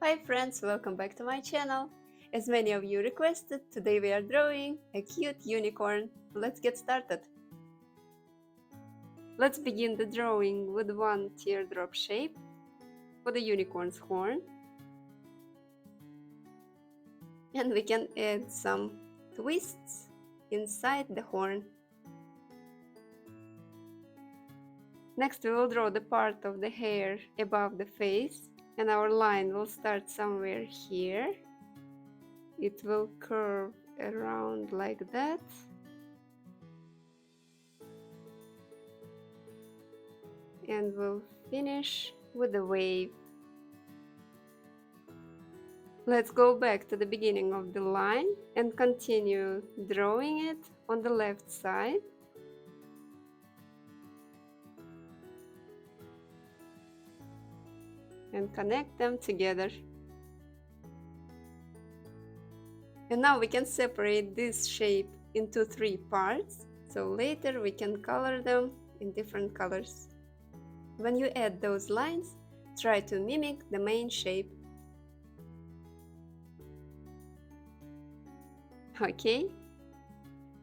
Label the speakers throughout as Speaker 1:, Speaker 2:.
Speaker 1: Hi friends, welcome back to my channel. As many of you requested, today we are drawing a cute unicorn. Let's get started. Let's begin the drawing with one teardrop shape for the unicorn's horn. And we can add some twists inside the horn. Next we will draw the part of the hair above the face, and our line will start somewhere here. It will curve around like that. And we'll finish with a wave. Let's go back to the beginning of the line and continue drawing it on the left side. And connect them together. And now we can separate this shape into 3 parts, so later we can color them in different colors. When you add those lines, try to mimic the main shape. Okay.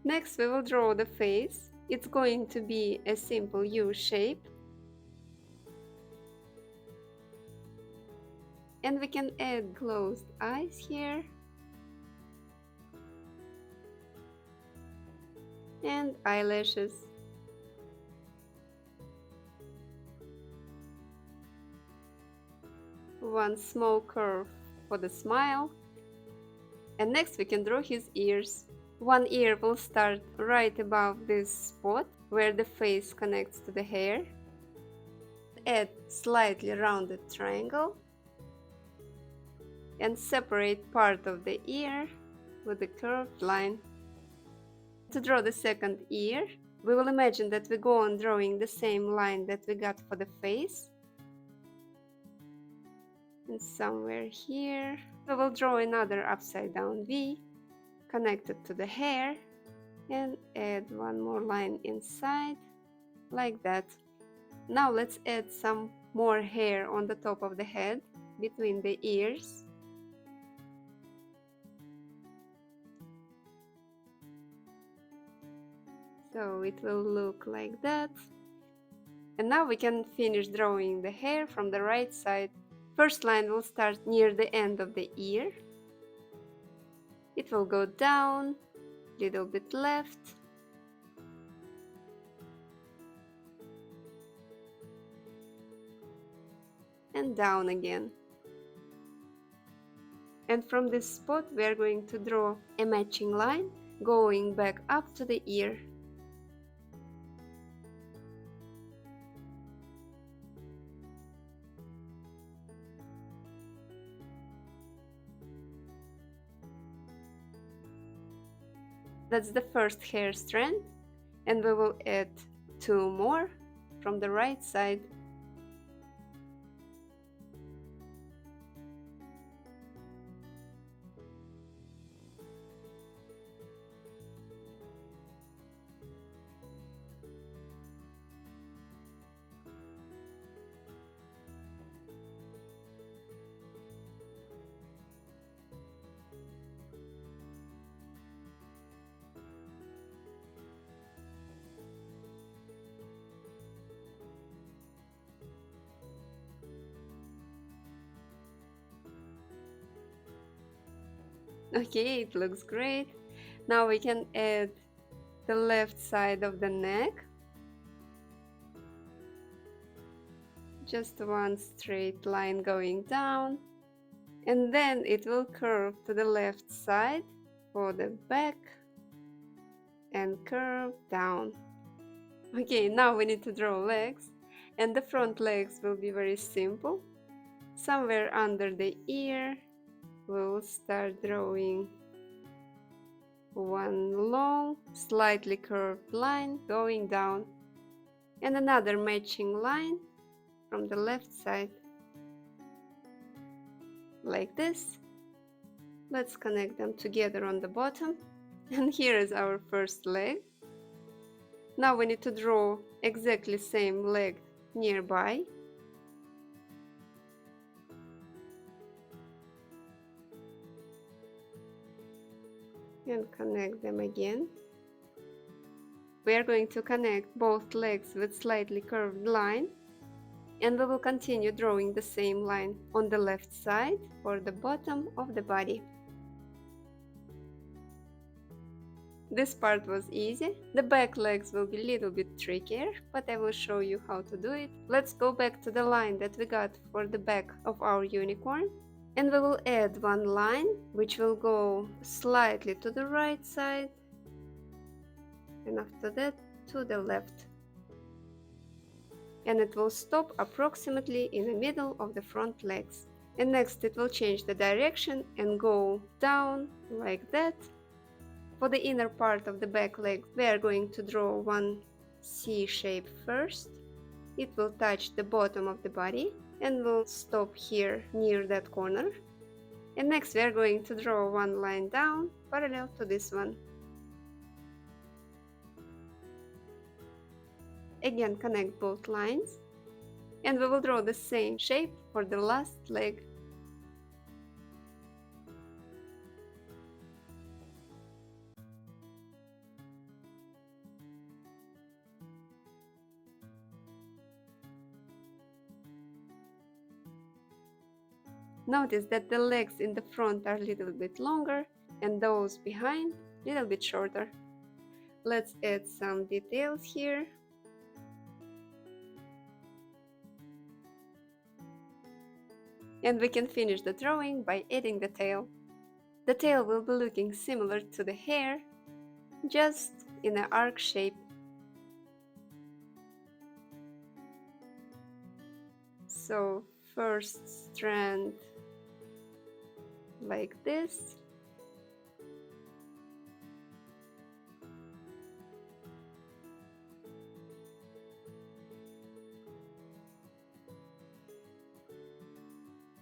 Speaker 1: Next we will draw the face. It's going to be a simple U shape. And we can add closed eyes here. And eyelashes. One small curve for the smile. And next we can draw his ears. One ear will start right above this spot where the face connects to the hair. Add slightly rounded triangle. And separate part of the ear with a curved line. To draw the second ear, we will imagine that we go on drawing the same line that we got for the face. And somewhere here, we will draw another upside down V connected to the hair and add one more line inside, like that. Now let's add some more hair on the top of the head, between the ears. So it will look like that. And now we can finish drawing the hair from the right side. First line will start near the end of the ear. It will go down, little bit left, and down again. And from this spot we are going to draw a matching line going back up to the ear. That's the first hair strand, and we will add 2 more from the right side. Okay, it looks great. Now we can add the left side of the neck. Just one straight line going down, and then it will curve to the left side for the back and curve down. Okay, now we need to draw legs, and the front legs will be very simple. Somewhere under the ear we'll start drawing one long, slightly curved line going down, and another matching line from the left side, like this. Let's connect them together on the bottom, and here is our first leg. Now we need to draw exactly same leg nearby. and connect them again. We are going to connect both legs with slightly curved line, and we will continue drawing the same line on the left side for the bottom of the body. This part was easy. The back legs will be a little bit trickier, but I will show you how to do it. Let's go back to the line that we got for the back of our unicorn. And we will add one line, which will go slightly to the right side, and after that to the left. And it will stop approximately in the middle of the front legs. And next it will change the direction and go down like that. For the inner part of the back leg, we are going to draw one C shape first. It will touch the bottom of the body and will stop here near that corner. And next we are going to draw one line down parallel to this one. Again, connect both lines, and we will draw the same shape for the last leg. Notice that the legs in the front are a little bit longer and those behind a little bit shorter. Let's add some details here. And we can finish the drawing by adding the tail. The tail will be looking similar to the hair, just in an arc shape. So first strand like this.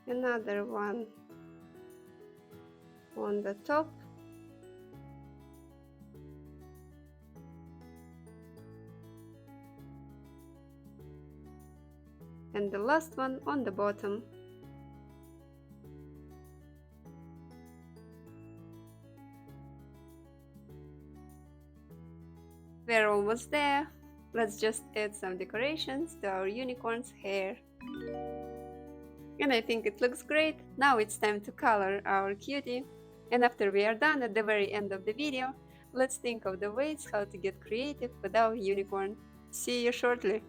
Speaker 1: Another one on the top. And the last one on the bottom. We're almost there. Let's just add some decorations to our unicorn's hair. And I think it looks great. Now it's time to color our cutie. And after we are done at the very end of the video, let's think of the ways how to get creative with our unicorn. See you shortly!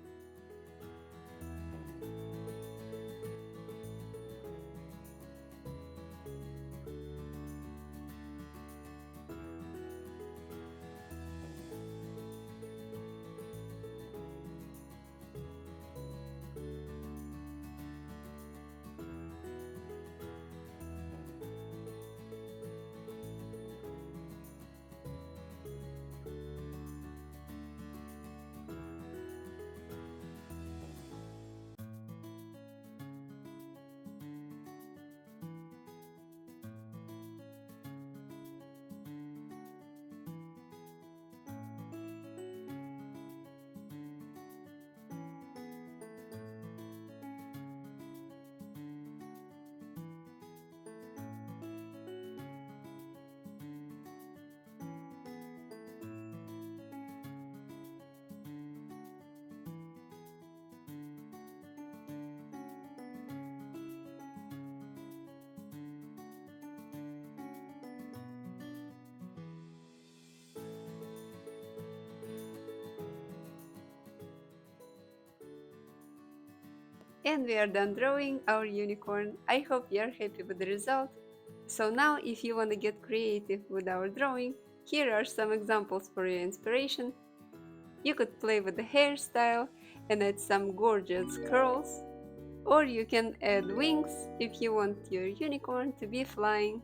Speaker 1: And we are done drawing our unicorn. I hope you are happy with the result. So now if you want to get creative with our drawing, here are some examples for your inspiration. You could play with the hairstyle and add some gorgeous curls, or you can add wings if you want your unicorn to be flying.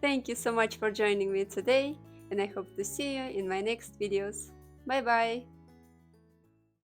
Speaker 1: Thank you so much for joining me today, and I hope to see you in my next videos. Bye bye!